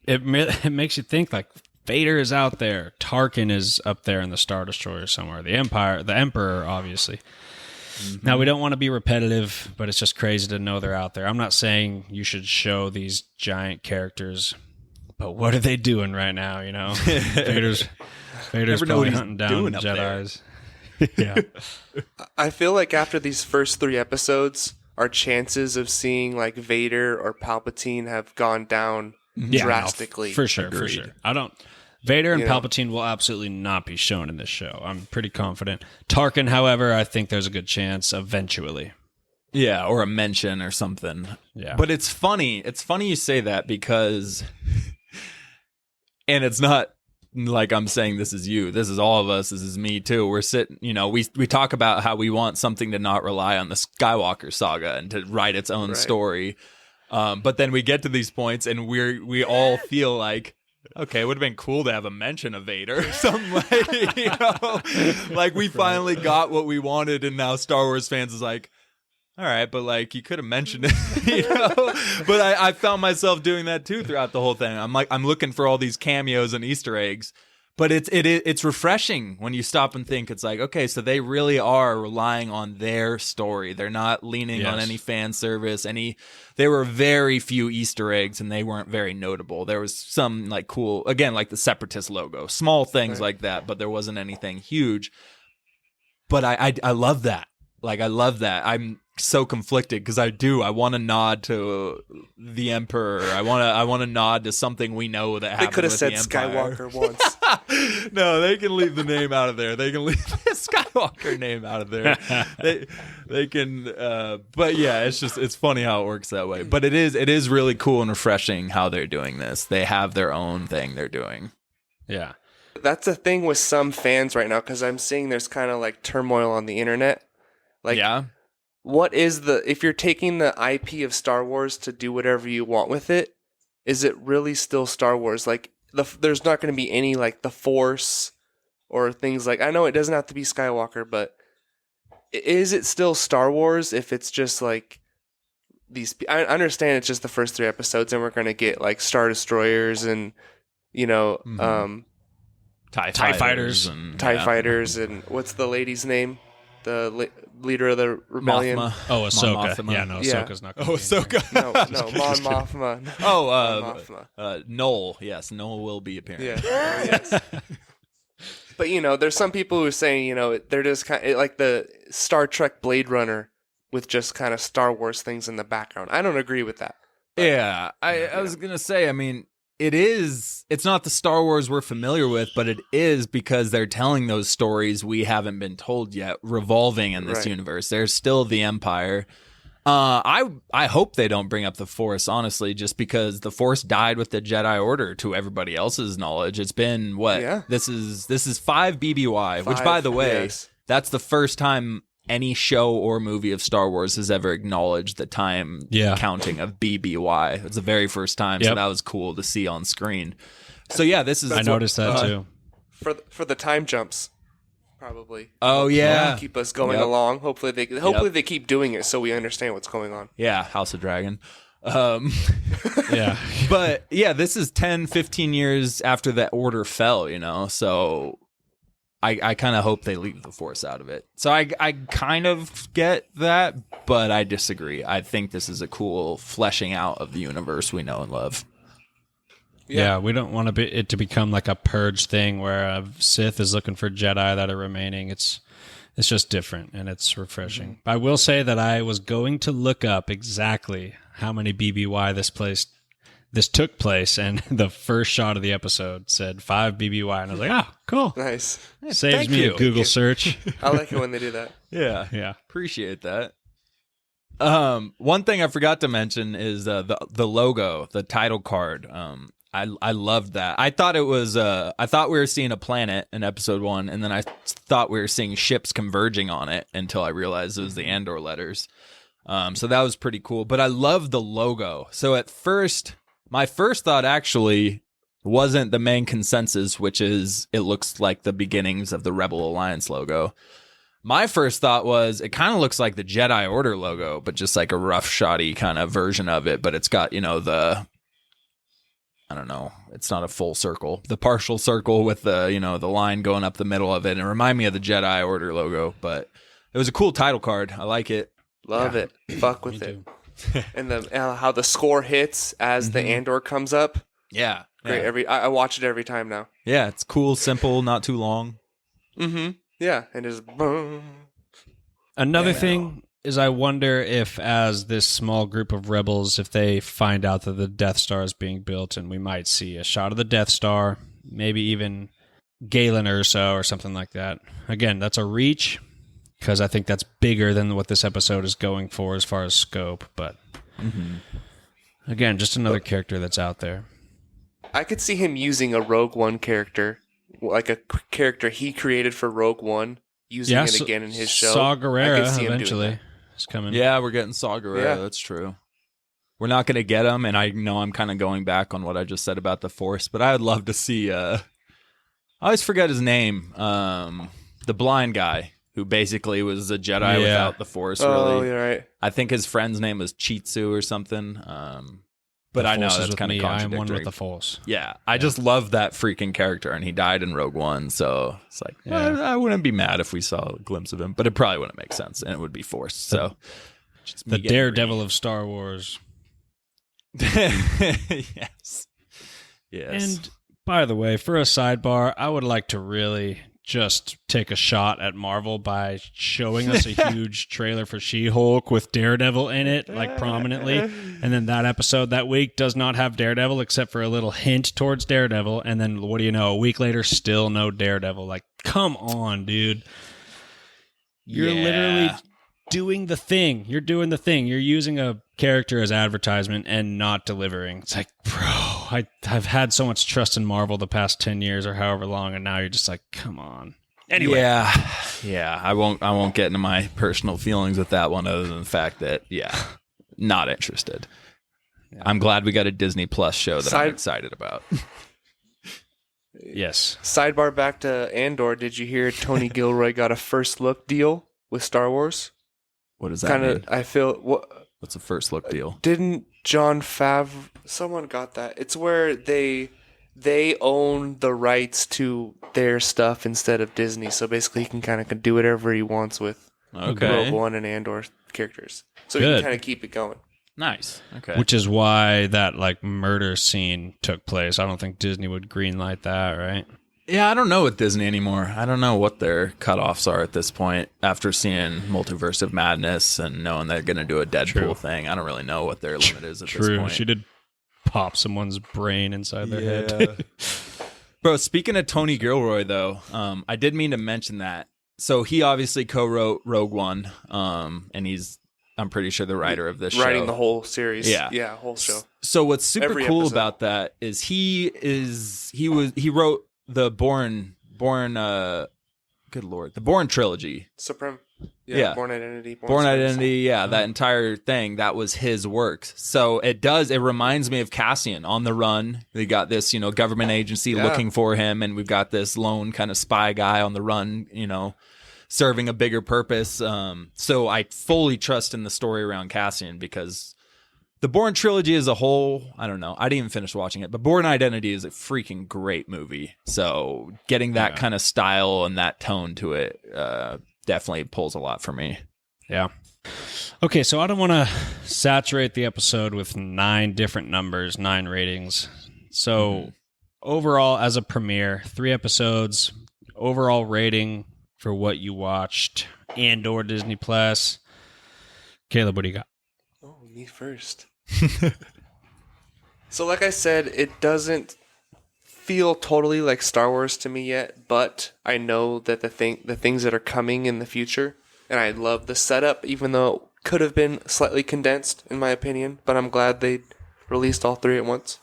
S1: It makes you think, like, Vader is out there. Tarkin is up there in the Star Destroyer somewhere. The Emperor, obviously. Mm-hmm. Now, we don't want to be repetitive, but it's just crazy to know they're out there. I'm not saying you should show these giant characters, but what are they doing right now, Vader's probably hunting down Jedis. Yeah.
S3: I feel like after these first 3 episodes, our chances of seeing like Vader or Palpatine have gone down drastically.
S1: No, for sure. Vader and Palpatine will absolutely not be shown in this show. I'm pretty confident. Tarkin, however, I think there's a good chance eventually.
S2: Yeah, or a mention or something.
S1: Yeah.
S2: But it's funny. It's funny you say that because, and it's not like I'm saying this is you. This is all of us. This is me too. We're sitting, we talk about how we want something to not rely on the Skywalker saga and to write its own story. But then we get to these points and we all feel like, okay, it would have been cool to have a mention of Vader or something like we finally got what we wanted, and now Star Wars fans is like, all right, but like you could have mentioned it, But I found myself doing that too throughout the whole thing. I'm looking for all these cameos and Easter eggs, but it's refreshing when you stop and think. It's like, okay, so they really are relying on their story. They're not leaning on any fan service. There were very few Easter eggs, and they weren't very notable. There was some like cool, again, like the Separatist logo, small things like that, but there wasn't anything huge. But I love that. Like, I love that. I'm so conflicted because I want to nod to the Emperor. I want to nod to something we know that happened.
S3: They could have said
S2: the Empire.
S3: Skywalker once.
S2: No, they can leave the name out of there. They can leave the Skywalker name out of there. They can, but yeah, it's funny how it works that way. But it is really cool and refreshing how they're doing this. They have their own thing they're doing.
S1: Yeah,
S3: that's the thing with some fans right now, because I'm seeing there's kind of like turmoil on the internet. Like, what is if you're taking the IP of Star Wars to do whatever you want with it, is it really still Star Wars? Like, there's not going to be any, like, the Force or things like, I know it doesn't have to be Skywalker, but is it still Star Wars if it's just, like, these, I understand it's just the first 3 episodes and we're going to get, like, Star Destroyers and,
S2: TIE
S1: Fighters.
S2: And,
S3: TIE Fighters, and what's the lady's name? The leader of the rebellion.
S2: Mothma.
S1: Oh, Ahsoka.
S2: Mothma.
S1: Yeah, no, Ahsoka's not going to
S2: be Ahsoka.
S3: No, Mon Mothma.
S2: Mothma. Noel. Yes, Noel will be appearing.
S3: Yeah. Yes. But, there's some people who are saying, they're just kind of like the Star Trek Blade Runner with just kind of Star Wars things in the background. I don't agree with that. But,
S2: yeah. I was going to say, I mean, it's not the Star Wars we're familiar with, but it is because they're telling those stories we haven't been told yet, revolving in this universe. There's still the Empire. I hope they don't bring up the Force, honestly, just because the Force died with the Jedi Order, to everybody else's knowledge. It's been what?
S3: Yeah.
S2: This is 5 BBY, which, by the way, that's the first time any show or movie of Star Wars has ever acknowledged the time counting of BBY. It's the very first time, so that was cool to see on screen. So yeah, this is.
S1: I noticed that too.
S3: For the time jumps, probably.
S2: Oh yeah,
S3: keep us going along. Hopefully they keep doing it so we understand what's going on.
S2: Yeah, House of Dragon. Yeah, but yeah, this is 10, 15 years after that order fell. So. I kind of hope they leave the Force out of it. So I kind of get that, but I disagree. I think this is a cool fleshing out of the universe we know and love.
S1: Yeah, we don't want it to become like a purge thing where a Sith is looking for Jedi that are remaining. It's just different, and it's refreshing. I will say that I was going to look up exactly how many BBY this took place, and the first shot of the episode said 5 BBY, and I was like, cool.
S3: Nice.
S1: Saves me a Google search.
S3: I like it when they do that.
S2: Yeah. Appreciate that. One thing I forgot to mention is the logo, the title card. I loved that. I thought it was I thought we were seeing a planet in episode 1, and then I thought we were seeing ships converging on it until I realized it was the Andor letters. So that was pretty cool. But I love the logo. So at first, my first thought actually wasn't the main consensus, which is it looks like the beginnings of the Rebel Alliance logo. My first thought was it kind of looks like the Jedi Order logo, but just like a rough, shoddy kind of version of it. But it's got, I don't know, it's not a full circle, the partial circle with the, the line going up the middle of it. And it reminded me of the Jedi Order logo, but it was a cool title card. I like it.
S3: Love it. Fuck with it. And how the score hits as the Andor comes up.
S2: Yeah.
S3: Great. I watch it every time now.
S2: Yeah, it's cool, simple, not too long.
S3: Mm-hmm. Yeah, and just boom.
S1: Another thing is I wonder if, as this small group of rebels, if they find out that the Death Star is being built, and we might see a shot of the Death Star, maybe even Galen Erso or something like that. Again, that's a reach, because I think that's bigger than what this episode is going for as far as scope. But again, just another character that's out there.
S3: I could see him using a Rogue One character, like a character he created for Rogue One, using it again in his show.
S1: Saw Gerrera eventually is coming.
S2: Yeah, we're getting Saw Gerrera.
S3: Yeah.
S2: That's true. We're not going to get him, and I know I'm kind of going back on what I just said about the Force, but I would love to see. I always forget his name. The blind guy who basically was a Jedi without the Force. Really.
S3: Oh, you're right.
S2: I think his friend's name was Chitsu or something. But I know that's kind of contradictory.
S1: I am one with the Force.
S2: Yeah, I just love that freaking character, and he died in Rogue One, so it's like, I wouldn't be mad if we saw a glimpse of him, but it probably wouldn't make sense, and it would be forced. So,
S1: the Daredevil of Star Wars.
S2: Yes.
S1: And by the way, for a sidebar, I would like to really just take a shot at Marvel by showing us a huge trailer for She-Hulk with Daredevil in it, like prominently, and then that episode that week does not have Daredevil except for a little hint towards Daredevil, and then what do you know, a week later still no Daredevil. Like, come on, dude. You're literally doing the thing. You're doing the thing. You're using a character as advertisement and not delivering. It's like, bro, I've had so much trust in Marvel the past 10 years or however long, and now you're just like, come on. Anyway.
S2: Yeah. I won't get into my personal feelings with that one, other than the fact that, not interested. Yeah. I'm glad we got a Disney Plus show that I'm excited about.
S1: Yes.
S3: Sidebar back to Andor. Did you hear Tony Gilroy got a first look deal with Star Wars?
S2: What does that mean?
S3: I feel
S2: what's a first look deal?
S3: Didn't John Favreau? Someone got that. It's where they own the rights to their stuff instead of Disney. So basically, he can kind of do whatever he wants with Rogue One and Andor characters. So he can kind of keep it going.
S2: Nice. Okay.
S1: Which is why that murder scene took place. I don't think Disney would greenlight that, right?
S2: Yeah, I don't know with Disney anymore. I don't know what their cutoffs are at this point after seeing Multiverse of Madness and knowing they're going to do a Deadpool thing. I don't really know what their limit is at this point.
S1: She did pop someone's brain inside their head.
S2: Bro, speaking of Tony Gilroy, though, I did mean to mention that. So he obviously co-wrote Rogue One, and I'm pretty sure, the writer of this show.
S3: Writing the whole series.
S2: Yeah,
S3: whole show.
S2: So what's super
S3: Every
S2: cool
S3: episode.
S2: about that is he wrote the Bourne trilogy.
S3: Supreme.
S2: Yeah.
S3: Bourne Identity.
S2: Bourne Identity, that entire thing, that was his works. So it reminds me of Cassian on the run. We got this, government agency looking for him, and we've got this lone kind of spy guy on the run, serving a bigger purpose. So I fully trust in the story around Cassian, because the Bourne trilogy as a whole, I don't know. I didn't even finish watching it, but Bourne Identity is a freaking great movie. So getting that kind of style and that tone to it definitely pulls a lot for me.
S1: Yeah. Okay, so I don't want to saturate the episode with 9 different numbers, 9 ratings. So overall, as a premiere, 3 episodes, overall rating for what you watched, Andor Disney Plus. Caleb, what do you got?
S3: Oh, me first. So like I said, it doesn't feel totally like Star Wars to me yet, but I know that the things that are coming in the future, and I love the setup, even though it could have been slightly condensed in my opinion, but I'm glad they released all 3 at once.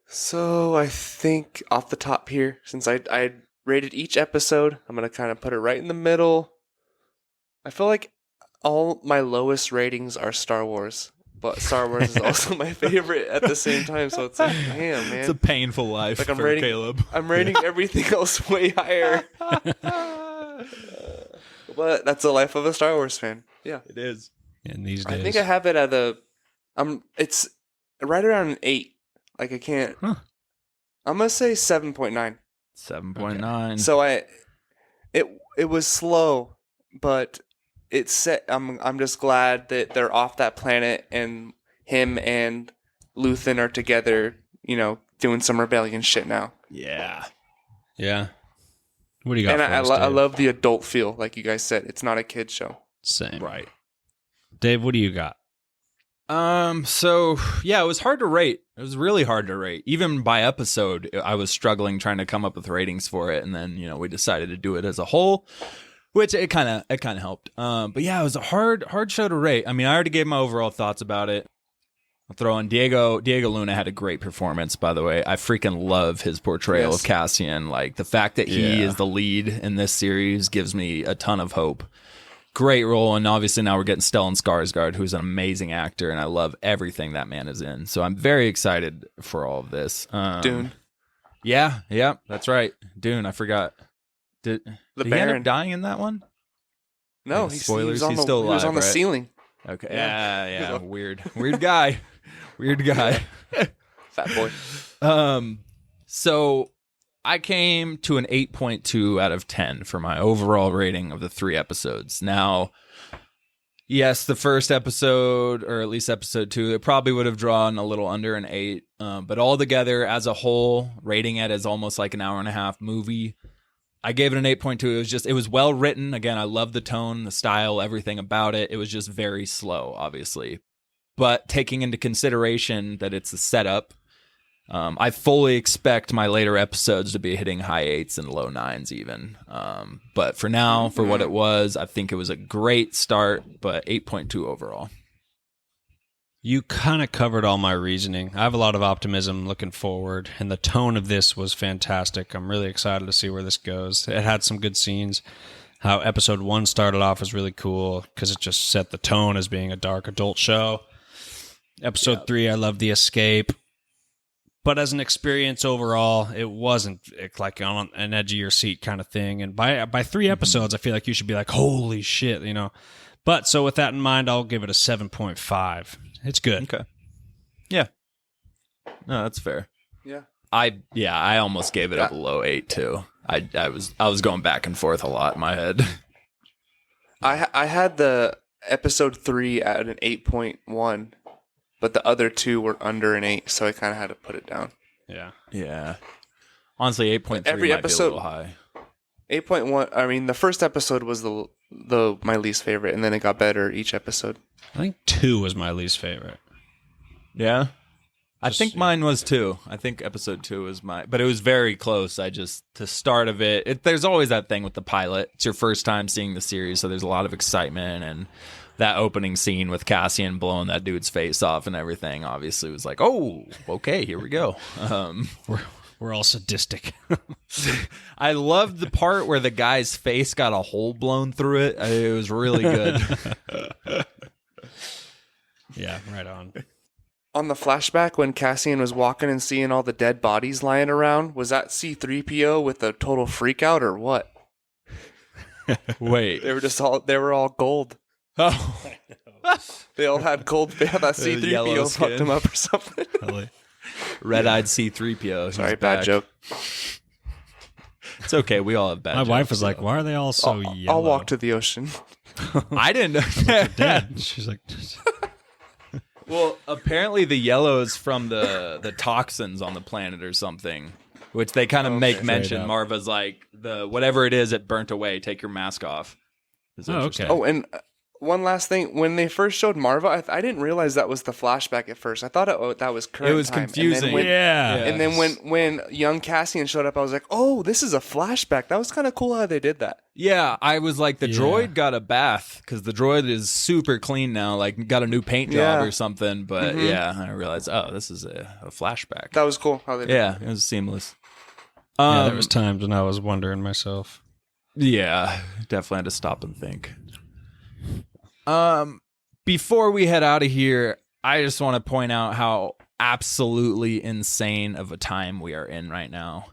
S3: So I think off the top here, since I rated each episode, I'm going to kind of put it right in the middle. I feel like all my lowest ratings are Star Wars, but Star Wars is also my favorite at the same time. So it's like, damn, man.
S2: It's a painful life
S3: Like
S2: for Caleb.
S3: I'm rating everything else way higher. But that's the life of a Star Wars fan. Yeah,
S2: It is.
S1: In these days.
S3: I think I have it at it's right around an 8. Like I can't.
S1: Huh.
S3: I'm gonna say 7.9.
S2: 7.9.
S3: So it was slow, but it's set. I'm just glad that they're off that planet and him and Luthen are together. You know, doing some rebellion shit now.
S2: Yeah.
S1: Yeah. What do you got
S3: And
S1: for us,
S3: I
S1: Dave?
S3: love the adult feel, like you guys said. It's not a kid show.
S1: Same.
S2: Right.
S1: Dave, what do you got?
S2: So yeah, it was hard to rate. It was really hard to rate. Even by episode, I was struggling trying to come up with ratings for it, and then we decided to do it as a whole, which it kind of helped. But yeah, it was a hard show to rate. I mean, I already gave my overall thoughts about it. I'll throw in Diego Luna had a great performance, by the way. I freaking love his portrayal of Cassian. Like the fact that he is the lead in this series gives me a ton of hope. Great role, and obviously now we're getting Stellan Skarsgård, who's an amazing actor, and I love everything that man is in. So I'm very excited for all of this.
S3: Dune.
S2: Yeah, that's right. Dune, I forgot. Did he end
S3: Baron.
S2: up dying in that one?
S3: No,
S2: Spoilers,
S3: he
S2: he's
S3: was
S2: still
S3: he was on
S2: alive,
S3: the
S2: right?
S3: ceiling.
S2: Okay.
S3: Yeah.
S2: Yeah. Weird guy. Weird guy.
S3: Fat boy.
S2: So I came to an 8.2 out of 10 for my overall rating of the 3 episodes. Now, yes, the first episode, or at least episode 2, it probably would have drawn a little under an 8. But altogether, as a whole, rating it as almost like an hour and a half movie, I gave it an 8.2. It was well written. Again, I love the tone, the style, everything about it. It was just very slow, obviously. But taking into consideration that it's a setup, I fully expect my later episodes to be hitting high 8s and low 9s even. But for now, for what it was, I think it was a great start, but 8.2 overall.
S1: You kind of covered all my reasoning. I have a lot of optimism looking forward, and the tone of this was fantastic. I'm really excited to see where this goes. It had some good scenes. How episode 1 started off was really cool because it just set the tone as being a dark adult show. Episode 3, I love the escape. But as an experience overall, it wasn't like on an edge of your seat kind of thing. And by 3 episodes, I feel like you should be like, holy shit, But so with that in mind, I'll give it a 7.5. It's good.
S2: Okay. Yeah. No, that's fair.
S3: Yeah.
S2: I almost gave it a low 8 too. I was going back and forth a lot in my head.
S3: I had the episode 3 at an 8.1, but the other 2 were under an 8, so I kind of had to put it down.
S1: Yeah.
S2: Yeah. Honestly, 8.3
S3: Every
S2: might
S3: episode-
S2: be a little high.
S3: 8.1. I mean, the first episode was the my least favorite, and then it got better each episode.
S1: I think 2 was my least favorite.
S2: Yeah. I
S1: Just-
S2: think mine was too. I think episode 2 was but it was very close. The start of it, there's always that thing with the pilot. It's your first time seeing the series, so there's a lot of excitement, and that opening scene with Cassian blowing that dude's face off and everything obviously was like, oh, okay, here we go.
S1: We're all sadistic.
S2: I loved the part where the guy's face got a hole blown through it. It was really good.
S1: Yeah, right on.
S3: On the flashback, when Cassian was walking and seeing all the dead bodies lying around, was that C-3PO with a total freak out or what?
S2: Wait.
S3: They were all gold.
S2: Oh.
S3: They all had gold. They had that
S2: yellow
S3: C-3PO fucked
S2: skin.
S3: him up or something.
S2: Red-eyed C-3PO. He's
S3: Sorry,
S2: back.
S3: bad joke.
S2: It's okay. We all have bad
S1: My
S2: jokes,
S1: wife was
S2: so.
S1: like, why are they all so yellow?
S3: I'll walk to the ocean.
S2: I didn't know.
S1: Dead. She's like,
S2: Well, apparently the yellow is from the toxins on the planet or something, which they kind of make mention.
S1: Straight up.
S2: Marva's like, whatever it is, it burnt away. Take your mask off. It's
S1: Oh,
S2: interesting.
S1: okay.
S3: Oh, and one last thing. When they first showed Marva, I didn't realize that was the flashback at first. I thought that was current
S2: It was
S3: time.
S2: confusing.
S1: yeah.
S3: And then when young Cassian showed up, I was like, oh, this is a flashback. That was kind of cool how they did that.
S2: Yeah, I was like, the
S1: Yeah.
S2: droid got a bath because the droid is super clean now, like got a new paint job
S3: Yeah.
S2: or something. But yeah, I realized, oh, this is a flashback.
S3: That was cool how they did
S2: Yeah, it was seamless.
S1: Yeah, there was times when I was wondering myself.
S2: Yeah, definitely had to stop and think. Before we head out of here, I just want to point out how absolutely insane of a time we are in right now.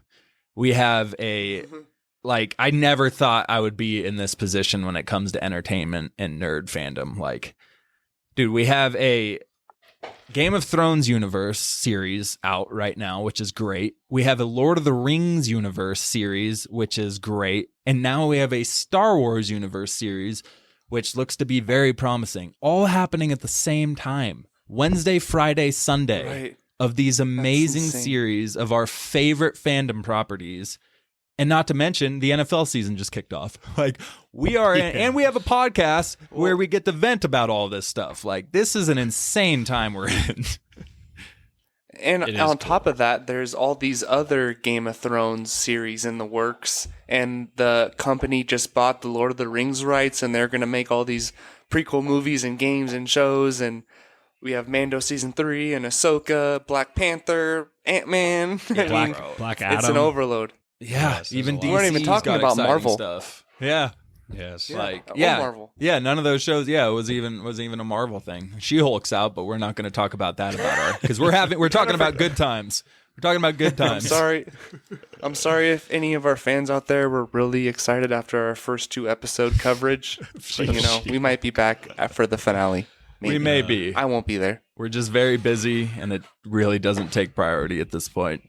S2: We have I never thought I would be in this position when it comes to entertainment and nerd fandom. Like, dude, we have a Game of Thrones universe series out right now, which is great. We have a Lord of the Rings universe series, which is great. And now we have a Star Wars universe series, which looks to be very promising. All happening at the same time. Wednesday, Friday, Sunday of these amazing series of our favorite fandom properties. And not to mention, the NFL season just kicked off. Like, we are, and we have a podcast where we get to vent about all this stuff. Like, this is an insane time we're in.
S3: And on top of that, there's all these other Game of Thrones series in the works. And the company just bought the Lord of the Rings rights, and they're going to make all these prequel movies and games and shows. And we have Mando Season 3 and Ahsoka, Black Panther, Ant-Man.
S1: Black Adam.
S3: It's an overload.
S2: Yeah,
S1: Yes,
S2: even
S1: there's a
S2: DC's
S1: lot.
S3: We weren't even talking
S2: got
S3: about
S2: exciting
S3: Marvel
S2: stuff. Yeah.
S1: Yes.
S3: Marvel.
S2: Yeah, none of those shows. Yeah, it was even a Marvel thing. She-Hulk's out, but we're not going to talk about that her because we're talking about good times. We're talking about good times.
S3: I'm sorry if any of our fans out there were really excited after our first 2 episode coverage. But, we might be back for the finale. Maybe.
S2: We may be.
S3: I won't be there.
S2: We're just very busy, and it really doesn't take priority at this point.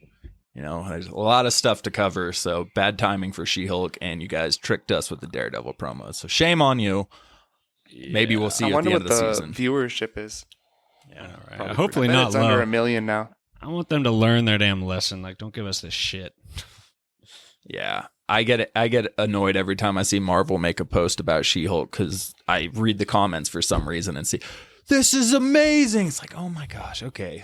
S2: There's a lot of stuff to cover, so bad timing for She-Hulk, and you guys tricked us with the Daredevil promos. So shame on you. Yeah. Maybe we'll see you at the end of the season.
S3: I wonder what the viewership is.
S1: Yeah, right. Hopefully not
S3: it's
S1: low.
S3: under 1 million now.
S1: I want them to learn their damn lesson. Like, don't give us this shit.
S2: Yeah, I get annoyed every time I see Marvel make a post about She-Hulk because I read the comments for some reason and see, this is amazing. It's like, oh my gosh, okay.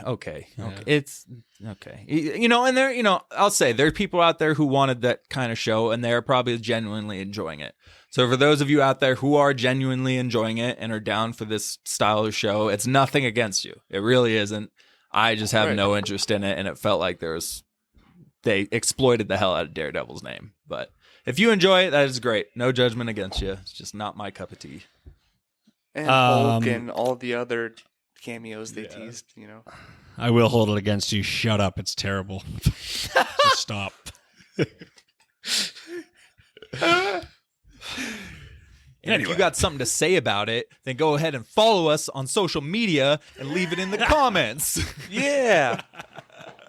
S2: It's okay. And there, I'll say there are people out there who wanted that kind of show, and they're probably genuinely enjoying it. So for those of you out there who are genuinely enjoying it and are down for this style of show, it's nothing against you. It really isn't. I just have no interest in it, and it felt like they exploited the hell out of Daredevil's name. But if you enjoy it, that is great. No judgment against you. It's just not my cup of tea.
S3: And Hulk and all the other cameos they teased,
S1: I will hold it against you. Shut up. It's terrible. Just stop.
S2: If you got something to say about it, then go ahead and follow us on social media and leave it in the comments.
S3: Yeah.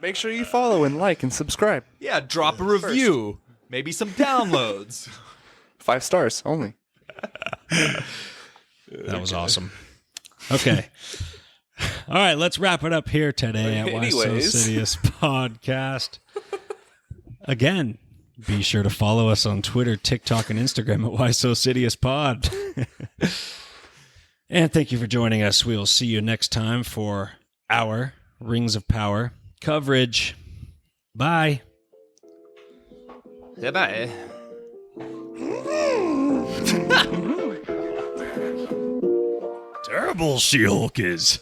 S3: Make sure you follow and like and subscribe.
S2: Yeah, drop a review. Maybe some downloads.
S3: 5 stars only.
S1: That was awesome. Okay. All right, let's wrap it up here today at Why So Sidious Podcast. Again, be sure to follow us on Twitter, TikTok, and Instagram at Why So Sidious Pod. And thank you for joining us. We will see you next time for our Rings of Power coverage. Bye.
S2: Bye-bye.
S1: Terrible She-Hulk is.